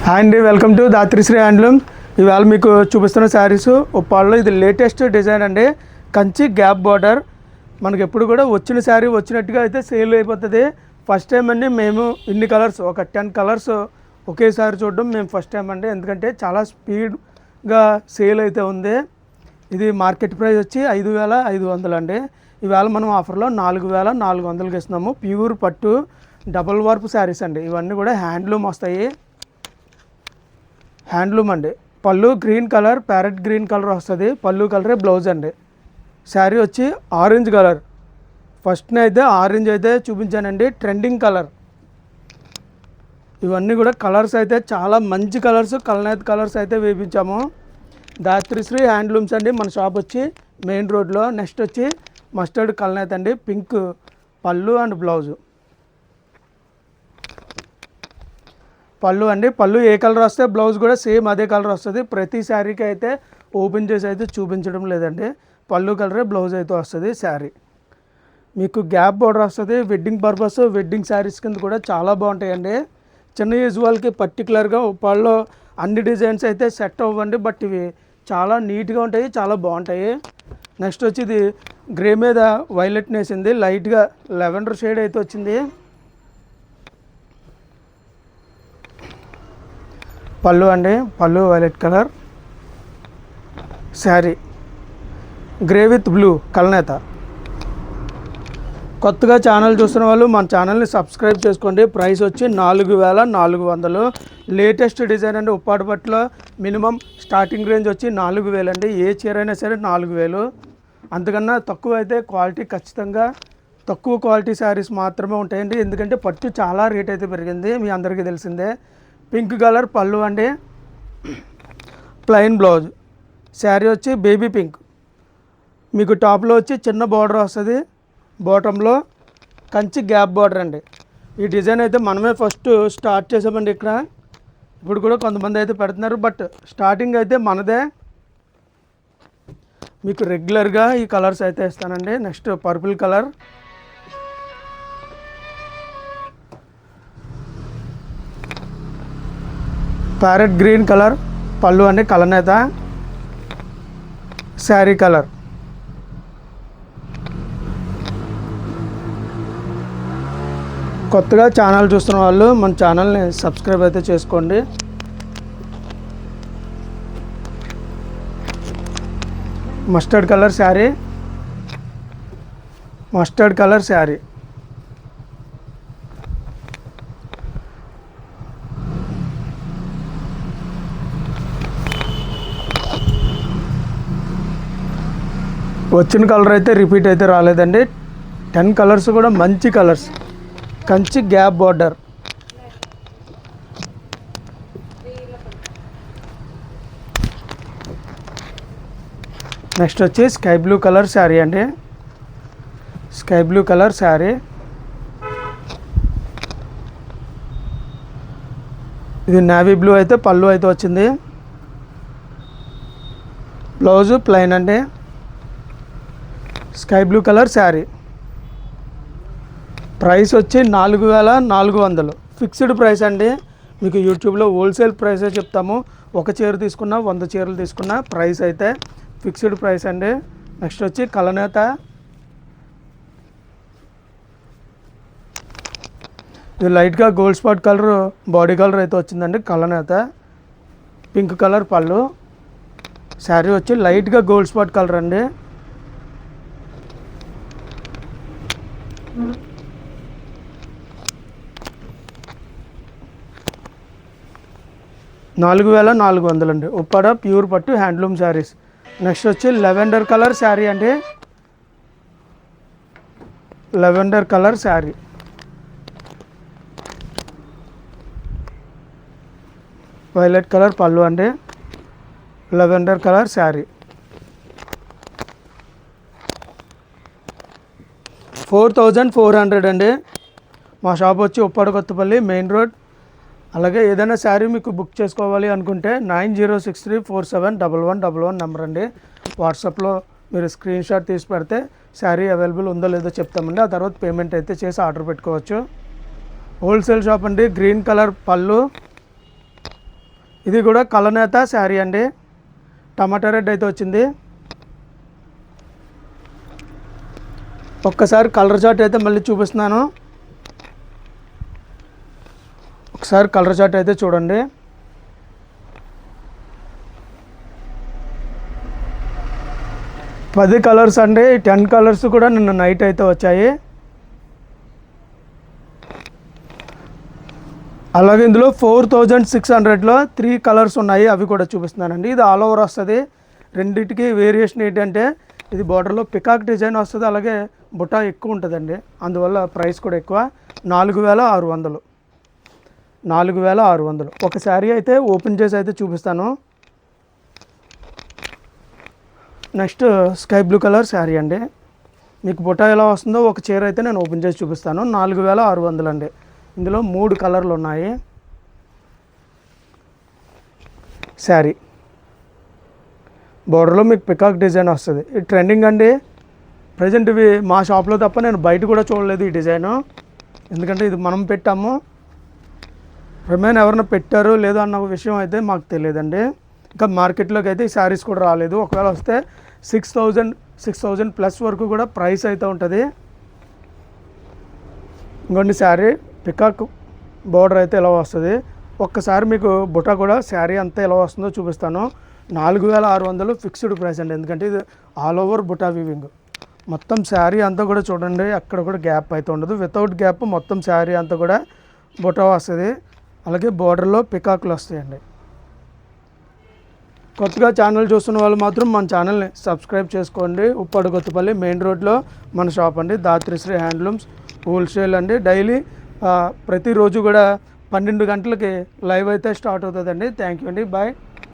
Hi అండి, welcome to దాత్రిశ్రీ handloom. ఇవాళ మీకు చూపిస్తున్న శారీస్ ఉప్పాడలో ఇది లేటెస్ట్ డిజైన్ అండి. Kanchi gap border. మనకి ఎప్పుడు కూడా వచ్చిన శారీ వచ్చినట్టుగా అయితే సేల్ అయిపోతుంది. ఫస్ట్ టైం అండి మేము ఇన్ని కలర్స్, ఒక 10 కలర్స్ ఒకేసారి చూడడం మేము ఫస్ట్ టైం అండి. ఎందుకంటే చాలా స్పీడ్గా సేల్ అయితే ఉంది. ఇది మార్కెట్ ప్రైస్ వచ్చి 5,500 అండి. ఇవాళ మనం ఆఫర్లో 4,400కి ఇస్తున్నాము. ప్యూర్ పట్టు డబుల్ వార్ప్ శారీస్ అండి. ఇవన్నీ కూడా హ్యాండ్లూమ్ వస్తాయి. హ్యాండ్లూమ్ అండి. పళ్ళు green colour, parrot green colour వస్తుంది. పళ్ళు కలరే బ్లౌజ్ అండి. శారీ వచ్చి ఆరెంజ్ కలర్. ఫస్ట్ అయితే ఆరెంజ్ అయితే చూపించానండి, ట్రెండింగ్ కలర్. ఇవన్నీ కూడా కలర్స్ అయితే చాలా మంచి కలర్స్, కల్నేత్ కలర్స్ అయితే వేయించాము. దాత్రిశ్రీ హ్యాండ్లూమ్స్ అండి. మన షాప్ వచ్చి మెయిన్ రోడ్లో. నెక్స్ట్ వచ్చి మస్టర్డ్ కల్నేత్ అండి. పింక్ పళ్ళు అండ్ బ్లౌజు. పళ్ళు అండి. పళ్ళు ఏ కలర్ వస్తే బ్లౌజ్ కూడా సేమ్ అదే కలర్ వస్తుంది. ప్రతి శారీకి అయితే ఓపెన్ చేసి అయితే చూపించడం లేదండి. పళ్ళు కలరే బ్లౌజ్ అయితే వస్తుంది. శారీ మీకు గ్యాప్ బోర్డర్ వస్తుంది. వెడ్డింగ్ పర్పస్, వెడ్డింగ్ శారీస్ కింద కూడా చాలా బాగుంటాయండి. చిన్న ఏజ్ వాళ్ళకి పర్టికులర్గా ఉప్పాడలో అన్ని డిజైన్స్ అయితే సెట్ అవ్వండి. బట్ ఇవి చాలా నీట్గా ఉంటాయి, చాలా బాగుంటాయి. నెక్స్ట్ వచ్చి ఇది గ్రే మీద వైలెట్ వేసింది. లైట్గా లెవెండర్ షేడ్ అయితే వచ్చింది. పళ్ళు అండి. పళ్ళు violet colour. Sari grey with blue కల్నేత. కొత్తగా ఛానల్ చూస్తున్న వాళ్ళు మన ఛానల్ని సబ్స్క్రైబ్ చేసుకోండి. ప్రైస్ వచ్చి 4,400. లేటెస్ట్ డిజైన్ అండి. ఉప్పాడ పట్టులో మినిమం స్టార్టింగ్ రేంజ్ వచ్చి 4,000 అండి. ఏ చీర అయినా సరే 4,000. అంతకన్నా తక్కువ అయితే క్వాలిటీ ఖచ్చితంగా తక్కువ క్వాలిటీ శారీస్ మాత్రమే ఉంటాయండి. ఎందుకంటే పట్టు చాలా రేట్ అయితే పెరిగింది, మీ అందరికీ తెలిసిందే. పింక్ కలర్ పళ్ళు అండి. Plain blouse. శారీ వచ్చి బేబీ పింక్. మీకు టాప్లో వచ్చి చిన్న బార్డర్ వస్తుంది. బాటంలో కంచి గ్యాప్ బార్డర్ అండి. ఈ డిజైన్ అయితే మనమే ఫస్ట్ స్టార్ట్ చేసామండి ఇక్కడ. ఇప్పుడు కూడా కొంతమంది అయితే పెడుతున్నారు, బట్ స్టార్టింగ్ అయితే మనదే. మీకు రెగ్యులర్గా ఈ కలర్స్ అయితే ఇస్తానండి. Next purple colour. Parrot green colour పళ్ళు అండి. కలనేత. శారీ కలర్. కొత్తగా ఛానల్ చూస్తున్న వాళ్ళు మన ఛానల్ని సబ్స్క్రైబ్ అయితే చేసుకోండి. Mustard colour sari. Mustard colour sari. వచ్చిన కలర్ అయితే రిపీట్ అయితే రాలేదండి. 10 కలర్స్ కూడా మంచి colours. Kanchi gap border. Next వచ్చి స్కై బ్లూ కలర్ శారీ అండి. Sky blue colour sari. ఇది నేవీ బ్లూ అయితే పళ్ళు అయితే వచ్చింది. బ్లౌజు ప్లెయిన్ అండి. Sky blue colour sari. Price వచ్చి 4,400 ఫిక్స్డ్ ప్రైస్ అండి. మీకు యూట్యూబ్లో హోల్సేల్ ప్రైసే చెప్తాము. ఒక చీర తీసుకున్నా 100 చీరలు తీసుకున్నా ప్రైస్ అయితే ఫిక్స్డ్ ప్రైస్ అండి. నెక్స్ట్ వచ్చి కలనేత. ఇది లైట్గా gold spot colour body colour అయితే వచ్చిందండి. కలనేత. పింక్ కలర్ పళ్ళు. శారీ వచ్చి లైట్గా గోల్డ్ స్పాట్ కలర్ అండి. $4,400 అండి. ఉప్పాడ ప్యూర్ పట్టు హ్యాండ్లూమ్ శారీస్. నెక్స్ట్ వచ్చి లెవెండర్ కలర్ శారీ అండి. Lavender colour sari. Violet colour పళ్ళు అండి. Lavender colour sari. 4,400 అండి. మా షాప్ వచ్చి ఉప్పాడ కొత్తపల్లి మెయిన్ రోడ్. అలాగే ఏదైనా శారీ మీకు బుక్ చేసుకోవాలి అనుకుంటే 9063471111 నెంబర్ అండి. వాట్సాప్లో మీరు స్క్రీన్ షాట్ తీసి పెడితే శారీ అవైలబుల్ ఉందో లేదో చెప్తామండి. ఆ తర్వాత పేమెంట్ అయితే చేసి ఆర్డర్ పెట్టుకోవచ్చు. హోల్సేల్ షాప్ అండి. గ్రీన్ కలర్ పళ్ళు, ఇది కూడా కలనేత శారీ అండి, టమాటా రెడ్ అయితే వచ్చింది. ఒక్కసారి కలర్ చార్ట్ అయితే మళ్ళీ చూపిస్తున్నాను, ఒకసారి కలర్ చార్ట్ అయితే చూడండి. పది కలర్స్ అండి, 10 కలర్స్ కూడా నిన్న నైట్ అయితే వచ్చాయి. అలాగే ఇందులో 4600లో 3 కలర్స్ ఉన్నాయి, అవి కూడా చూపిస్తున్నానండి. ఇది ఆల్ ఓవర్ వస్తుంది. రెండింటికి వేరియేషన్ ఏంటంటే ఇది బార్డర్లో పికాక్ డిజైన్ వస్తుంది, అలాగే బుట్ట ఎక్కువ ఉంటుందండి, అందువల్ల ప్రైస్ కూడా ఎక్కువ. 4600, 4600. ఒక శారీ అయితే ఓపెన్ చేసి అయితే చూపిస్తాను. Next sky blue colour sari అండి, మీకు బుట్ట ఎలా వస్తుందో ఒక చీర అయితే నేను ఓపెన్ చేసి చూపిస్తాను. 4600 అండి. ఇందులో 3 కలర్లు ఉన్నాయి. శారీ బోర్డర్లో మీకు పికాక్ డిజైన్ వస్తుంది. ఇది ట్రెండింగ్ అండి ప్రజెంట్. ఇవి మా షాప్లో తప్ప నేను బయట కూడా చూడలేదు ఈ డిజైను, ఎందుకంటే ఇది మనం పెట్టాము. రిమైన్ ఎవరైనా పెట్టారు లేదో అన్న విషయం అయితే మాకు తెలియదండి. ఇంకా మార్కెట్లోకి అయితే ఈ శారీస్ కూడా రాలేదు. ఒకవేళ వస్తే 6000 ప్లస్ వరకు కూడా ప్రైస్ అయితే ఉంటుంది. ఇంకొన్ని శారీ పికాక్ బోర్డర్ అయితే ఎలా వస్తుంది, ఒక్కసారి మీకు బుట్ట కూడా శారీ అంతా ఎలా వస్తుందో చూపిస్తాను. 4600 ఫిక్స్డ్ ప్రైస్ అండి, ఎందుకంటే ఇది ఆల్ ఓవర్ బుటా వీవింగ్. మొత్తం శారీ అంతా కూడా చూడండి, అక్కడ కూడా గ్యాప్ అయితే ఉండదు, వితౌట్ గ్యాప్ మొత్తం శారీ అంతా కూడా బుటా వస్తుంది. అలాగే బోర్డర్లో పికాకులు వస్తాయండి. కొత్తగా ఛానల్ చూస్తున్న వాళ్ళు మాత్రం మన ఛానల్ని సబ్స్క్రైబ్ చేసుకోండి. ఉప్పాడు కొత్తపల్లి మెయిన్ రోడ్లో మన షాప్ అండి, దాత్రిశ్రీ హ్యాండ్లూమ్స్ హోల్సేల్ అండి. డైలీ ప్రతిరోజు కూడా 12 గంటలకి లైవ్ అయితే స్టార్ట్ అవుతుందండి. థ్యాంక్ యూ అండి, బాయ్.